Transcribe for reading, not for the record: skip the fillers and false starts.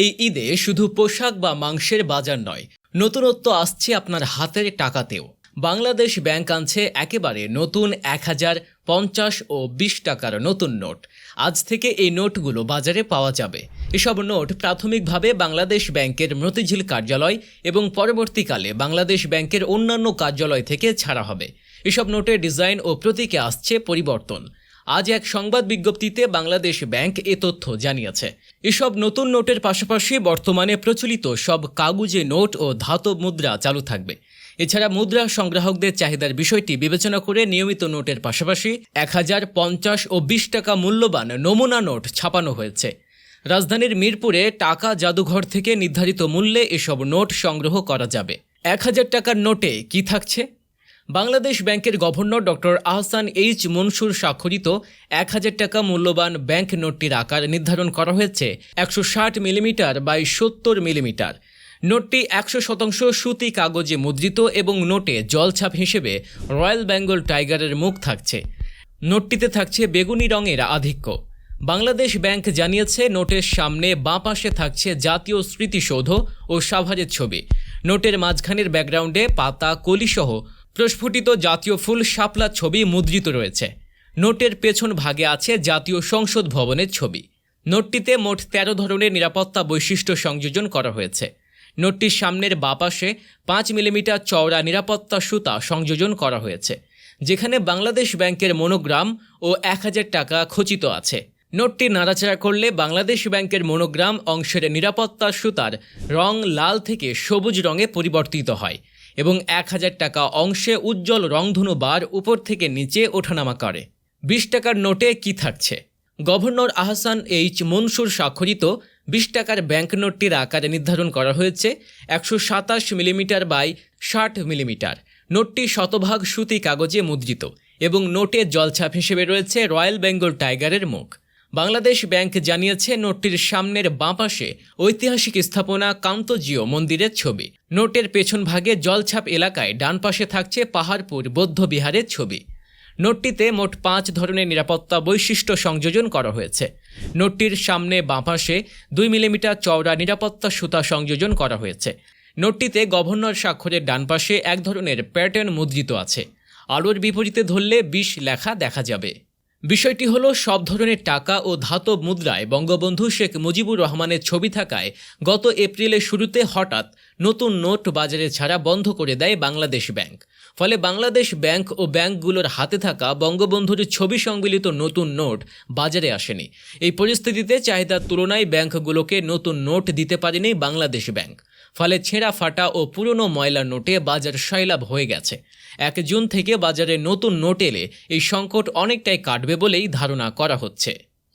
এই ঈদে শুধু পোশাক বা মাংসের বাজার নয়, নতুনত্ব আসছে আপনার হাতের টাকাতেও। বাংলাদেশ ব্যাংক আনছে একেবারে নতুন ১,০০০, ৫০ ও ২০ টাকার নতুন নোট। আজ থেকে এই নোটগুলো বাজারে পাওয়া যাবে। এসব নোট প্রাথমিকভাবে বাংলাদেশ ব্যাংকের মতিঝিল কার্যালয় এবং পরবর্তীকালে বাংলাদেশ ব্যাংকের অন্যান্য কার্যালয় থেকে ছাড়া হবে। এসব নোটের ডিজাইন ও প্রতীকে আসছে পরিবর্তন। আজ এক সংবাদ বিজ্ঞপ্তিতে বাংলাদেশ ব্যাংক এ তথ্য জানিয়েছে। এসব নতুন নোটের পাশাপাশি বর্তমানে প্রচলিত সব কাগুজে নোট ও ধাতব মুদ্রা চালু থাকবে। এছাড়া মুদ্রা সংগ্রাহকদের চাহিদার বিষয়টি বিবেচনা করে নিয়মিত নোটের পাশাপাশি ১,০০০, ৫০ ও ২০ টাকা মূল্যবান নমুনা নোট ছাপানো হয়েছে। রাজধানীর মিরপুরে টাকা জাদুঘর থেকে নির্ধারিত মূল্যে এসব নোট সংগ্রহ করা যাবে। ১,০০০ টাকার নোটে কি থাকছে? বাংলাদেশ ব্যাংকের governor doctor Ahsan H Mansur স্বাক্ষরিত ১,০০০ টাকা মূল্যবান ব্যাংক নোটটির আকার নির্ধারণ করা হয়েছে ১৬০ মিলিমিটার বাই ৭০ মিলিমিটার। নোটটি ১০০% সুতি কাগজে মুদ্রিত এবং নোটে জলছাপ হিসেবে রয়্যাল বেঙ্গল টাইগারের মুখ থাকছে। নোটটিতে থাকছে বেগুনি রঙের আধিক্য। বাংলাদেশ ব্যাংক জানিয়েছে, নোটের সামনে বাঁ পাশে থাকছে জাতীয় স্মৃতিসৌধ ও সাভারের ছবি। নোটের মাঝখানের ব্যাকগ্রাউন্ডে পাতা, কলিসহ প্রস্ফুটিত জাতীয় ফুল শাপলা ছবি মুদ্রিত রয়েছে। নোটের পেছন ভাগে আছে জাতীয় সংসদ ভবনের ছবি। নোটটিতে মোট ১৩ ধরনের নিরাপত্তা বৈশিষ্ট্য সংযোজন করা হয়েছে। নোটটির সামনের বাঁ পাশে ৫ মিলিমিটার চওড়া নিরাপত্তা সুতা সংযোজন করা হয়েছে, যেখানে বাংলাদেশ ব্যাংকের মনোগ্রাম ও ১,০০০ টাকা খচিত আছে। নোটটি নাড়াচাড়া করলে বাংলাদেশ ব্যাংকের মনোগ্রাম অংশের নিরাপত্তা সুতার রং লাল থেকে সবুজ রঙে পরিবর্তিত হয় এবং ১,০০০ টাকা অংশে উজ্জ্বল রংধনু বার উপর থেকে নিচে ওঠানামা করে। ২০ টাকার নোটে কি থাকছে? গভর্নর আহসান এইচ মনসুর স্বাক্ষরিত ২০ টাকার ব্যাংক নোটটির আকার নির্ধারণ করা হয়েছে ১২৭ মিলিমিটার বাই ৬০ মিলিমিটার। নোটটি শতভাগ সুতি কাগজে মুদ্রিত এবং নোটে জলছাপ হিসেবে রয়েছে রয়্যাল বেঙ্গল টাইগারের মুখ। বাংলাদেশ ব্যাংক জানিয়েছে, নোটটির সামনের বাঁ পাশে ঐতিহাসিক স্থাপনা কান্তজিও মন্দিরের ছবি। নোটের পেছন ভাগে জলছাপ এলাকায় ডান পাশে থাকছে পাহাড়পুর বৌদ্ধ বিহারের ছবি। নোটটিতে মোট ৫ ধরনের নিরাপত্তা বৈশিষ্ট্য সংযোজন করা হয়েছে। নোটটির সামনে বাঁ পাশে ২ মিলিমিটার চওড়া নিরাপত্তা সুতা সংযোজন করা হয়েছে। নোটটিতে গভর্নর স্বাক্ষরের ডান পাশে এক ধরনের প্যাটার্ন মুদ্রিত আছে। আলোর বিপরীতে ধরলে ২০ লেখা দেখা যাবে। বিষয়টি হলো, সব ধরনের টাকা ও ধাতব মুদ্রায় বঙ্গবন্ধু শেখ মুজিবুর রহমানের ছবি থাকায় গত এপ্রিলের শুরুতে হঠাৎ নতুন নোট বাজারে ছাড়া বন্ধ করে দেয় বাংলাদেশ ব্যাংক। ফলে বাংলাদেশ ব্যাংক ও ব্যাংকগুলোর হাতে থাকা বঙ্গবন্ধুর ছবি সংবলিত নতুন নোট বাজারে আসেনি। এই পরিস্থিতিতে চাহিদার তুলনায় ব্যাংকগুলোকে নতুন নোট দিতে পারেনি বাংলাদেশ ব্যাংক। ফলে ছেঁড়া ফাটা ও পুরনো ময়লা নোটে বাজার সয়লাব হয়ে গেছে। ১ জুন থেকে বাজারে নতুন নোট এলে এই সংকট অনেকটাই কাটবে বলেই ধারণা করা হচ্ছে।